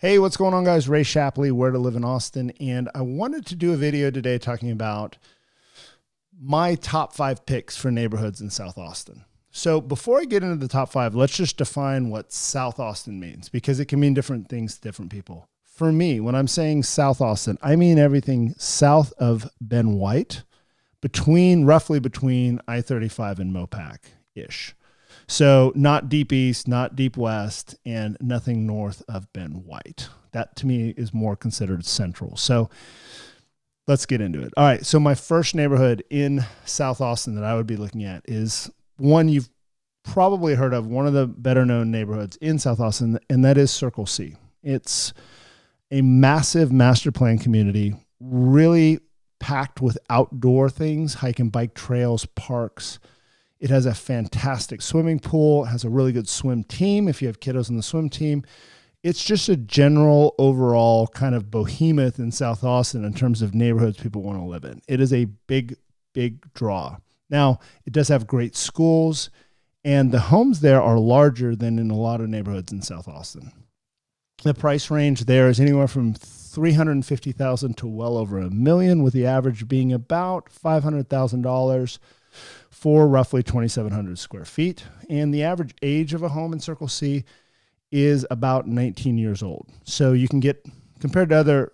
Hey, what's going on, guys? Ray Shapley, Where to Live in Austin, and I wanted to do a video today talking about my top 5 picks for neighborhoods in South Austin. So before I get into the top 5, let's just define what South Austin means, because it can mean different things to different people. For me, when I'm saying South Austin, I mean everything south of Ben White, roughly between I-35 and Mopac-ish. So not deep east, not deep west, and nothing north of Ben White. That to me is more considered central. So let's get into it. All right. So my first neighborhood in South Austin that I would be looking at is one you've probably heard of, one of the better known neighborhoods in South Austin, and that is Circle C. It's a massive master plan community, really packed with outdoor things, hike and bike trails, parks. It has a fantastic swimming pool, has a really good swim team if you have kiddos on the swim team. It's just a general overall kind of behemoth in South Austin in terms of neighborhoods people want to live in. It is a big, big draw. Now, it does have great schools, and the homes there are larger than in a lot of neighborhoods in South Austin. The price range there is anywhere from $350,000 to well over $1 million, with the average being about $500,000 for roughly 2,700 square feet. And the average age of a home in Circle C is about 19 years old. So you can get, compared to other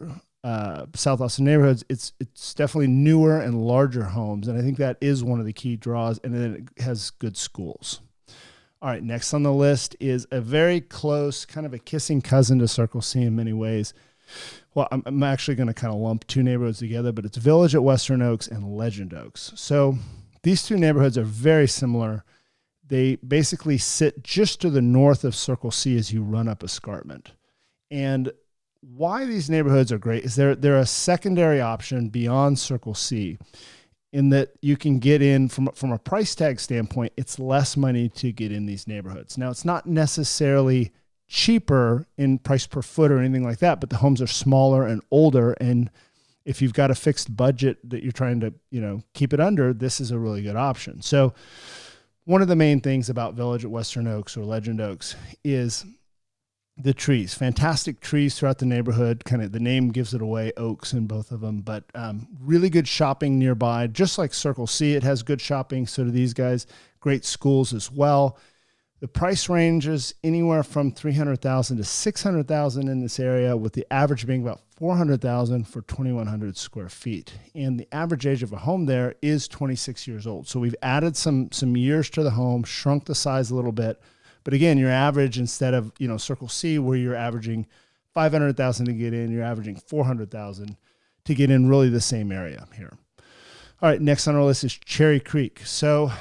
South Austin neighborhoods, it's definitely newer and larger homes. And I think that is one of the key draws. And then it has good schools. All right, next on the list is a very close, kind of a kissing cousin to Circle C in many ways. Well, I'm actually going to kind of lump two neighborhoods together, but it's Village at Western Oaks and Legend Oaks. So these two neighborhoods are very similar. They basically sit just to the north of Circle C as you run up escarpment. And why these neighborhoods are great is they're a secondary option beyond Circle C, in that you can get in from a price tag standpoint. It's less money to get in these neighborhoods. Now, it's not necessarily cheaper in price per foot or anything like that, but the homes are smaller and older, and if you've got a fixed budget that you're trying to, keep it under, this is a really good option. So one of the main things about Village at Western Oaks or Legend Oaks is the trees. Fantastic trees throughout the neighborhood. Kind of the name gives it away, oaks in both of them, but really good shopping nearby. Just like Circle C, it has good shopping. So do these guys. Great schools as well. The price range is anywhere from $300,000 to $600,000 in this area, with the average being about $400,000 for 2,100 square feet. And the average age of a home there is 26 years old. So we've added some years to the home, shrunk the size a little bit. But again, your average, instead of Circle C, where you're averaging $500,000 to get in, you're averaging $400,000 to get in really the same area here. All right, next on our list is Cherry Creek. So,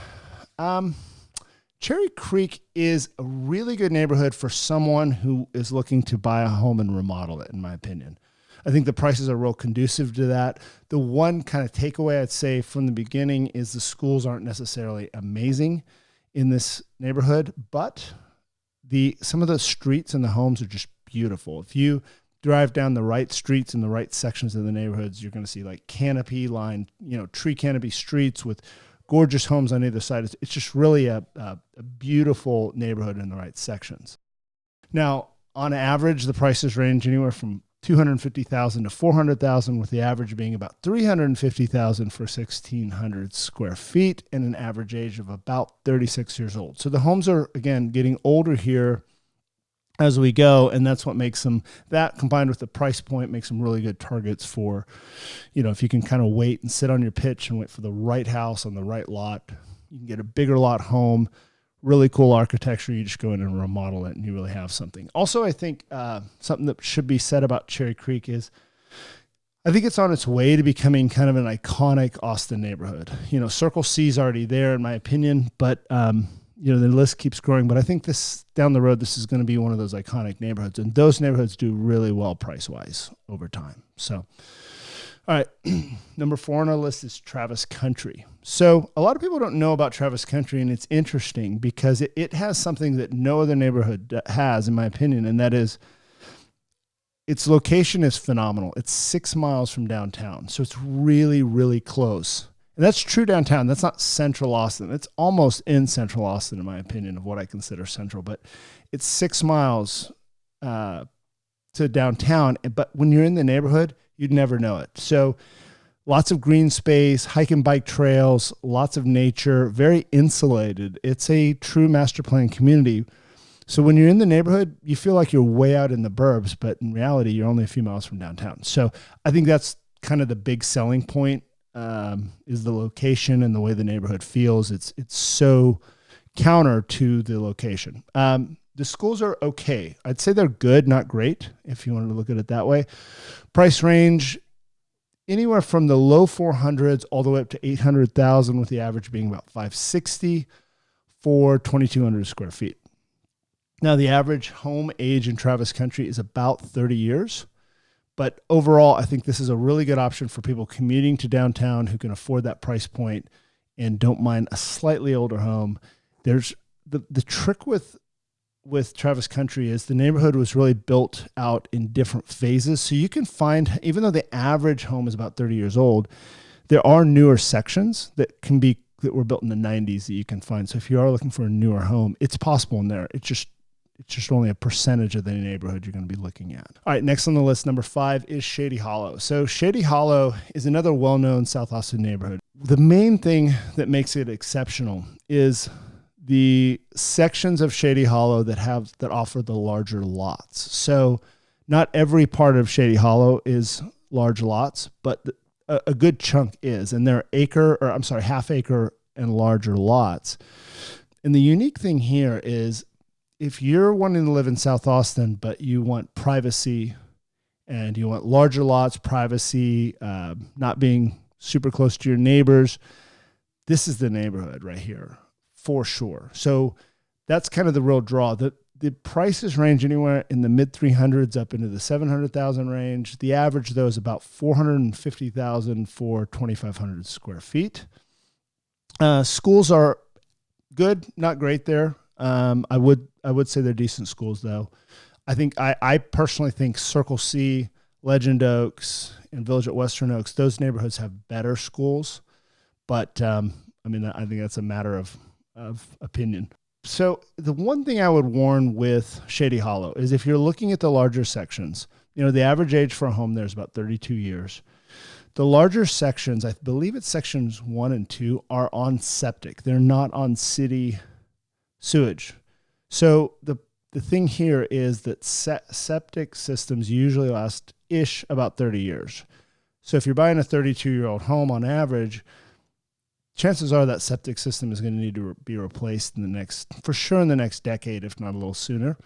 Cherry Creek is a really good neighborhood for someone who is looking to buy a home and remodel it, in my opinion. I think the prices are real conducive to that. The one kind of takeaway I'd say from the beginning is the schools aren't necessarily amazing in this neighborhood, but some of the streets and the homes are just beautiful. If you drive down the right streets in the right sections of the neighborhoods, you're going to see like canopy lined, tree canopy streets with gorgeous homes on either side. It's just really a beautiful neighborhood in the right sections. Now, on average, the prices range anywhere from $250,000 to $400,000, with the average being about $350,000 for 1,600 square feet and an average age of about 36 years old. So the homes are, again, getting older here as we go, and that's what makes them, that combined with the price point, makes them really good targets for, if you can kind of wait and sit on your pitch and wait for the right house on the right lot. You can get a bigger lot home, really cool architecture. You just go in and remodel it and you really have something. Also, I think something that should be said about Cherry Creek is I think it's on its way to becoming kind of an iconic Austin neighborhood. Circle C is already there in my opinion, but the list keeps growing, but I think down the road, this is going to be one of those iconic neighborhoods, and those neighborhoods do really well price-wise over time. So, all right, number 4 on our list is Travis Country. So a lot of people don't know about Travis Country, and it's interesting because it has something that no other neighborhood has, in my opinion, and that is its location is phenomenal. It's 6 miles from downtown, so it's really, really close. And that's true downtown. That's not central Austin. It's almost in central Austin, in my opinion, of what I consider central. But it's 6 miles to to downtown, but when you're in the neighborhood, you'd never know it. So lots of green space, hike and bike trails, lots of nature, very insulated. It's a true master plan community. So when you're in the neighborhood, you feel like you're way out in the burbs, but in reality, you're only a few miles from downtown. So I think that's kind of the big selling point, is the location and the way the neighborhood feels. It's so counter to the location. The schools are okay. I'd say they're good, not great, if you wanted to look at it that way. Price range, anywhere from the low 400s all the way up to 800,000, with the average being about 560 for 2,200 square feet. Now, the average home age in Travis Country is about 30 years. But overall, I think this is a really good option for people commuting to downtown who can afford that price point and don't mind a slightly older home. There's the trick with Travis Country is the neighborhood was really built out in different phases. So you can find, even though the average home is about 30 years old, there are newer sections that were built in the 90s that you can find. So if you are looking for a newer home, it's possible in there. It's just only a percentage of the neighborhood you're going to be looking at. All right, next on the list, number 5 is Shady Hollow. So Shady Hollow is another well-known South Austin neighborhood. The main thing that makes it exceptional is the sections of Shady Hollow that offer the larger lots. So not every part of Shady Hollow is large lots, but a good chunk is, and they're half acre and larger lots. And the unique thing here is, if you're wanting to live in South Austin, but you want privacy and you want larger lots, privacy, not being super close to your neighbors, this is the neighborhood right here for sure. So that's kind of the real draw. The prices range anywhere in the mid 300s up into the 700,000 range. The average though is about 450,000 for 2,500 square feet. Schools are good, not great there. I would say they're decent schools though. I personally think Circle C, Legend Oaks, and Village at Western Oaks, those neighborhoods have better schools, but I think that's a matter of opinion. So the one thing I would warn with Shady Hollow is if you're looking at the larger sections, the average age for a home there is about 32 years. The larger sections, I believe it's sections 1 and 2, are on septic. They're not on city sewage. So the thing here is that septic systems usually last about 30 years. So if you're buying a 32-year-old home on average, chances are that septic system is going to need to be replaced in the next decade, if not a little sooner.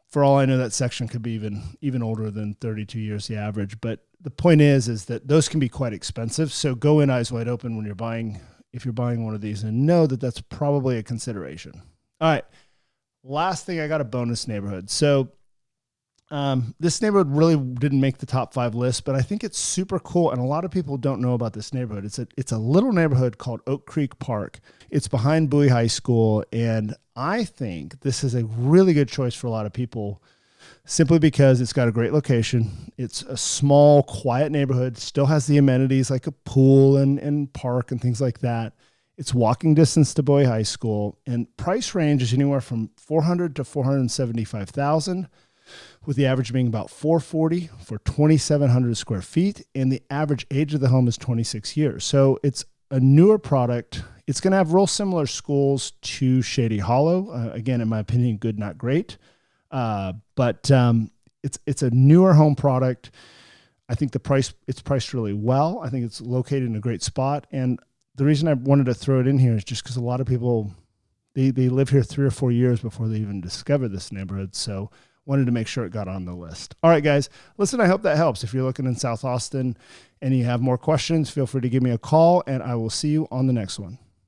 For all I know, that section could be even older than 32 years, the average. But the point is that those can be quite expensive. So go in eyes wide open when if you're buying one of these, and know that that's probably a consideration. All right. Last thing, I got a bonus neighborhood. So this neighborhood really didn't make the top 5 list, but I think it's super cool. And a lot of people don't know about this neighborhood. It's a little neighborhood called Oak Creek Park. It's behind Bowie High School. And I think this is a really good choice for a lot of people, simply because it's got a great location. It's a small, quiet neighborhood, still has the amenities like a pool and park and things like that. It's walking distance to Bowie High School, and price range is anywhere from 400 to 475,000, with the average being about 440 for 2,700 square feet, and the average age of the home is 26 years. So it's a newer product. It's going to have real similar schools to Shady Hollow. Again, in my opinion, good, not great. But it's a newer home product. I think it's priced really well. I think it's located in a great spot. And the reason I wanted to throw it in here is just because a lot of people, they live here 3 or 4 years before they even discover this neighborhood. So wanted to make sure it got on the list. All right, guys, listen, I hope that helps. If you're looking in South Austin and you have more questions, feel free to give me a call, and I will see you on the next one.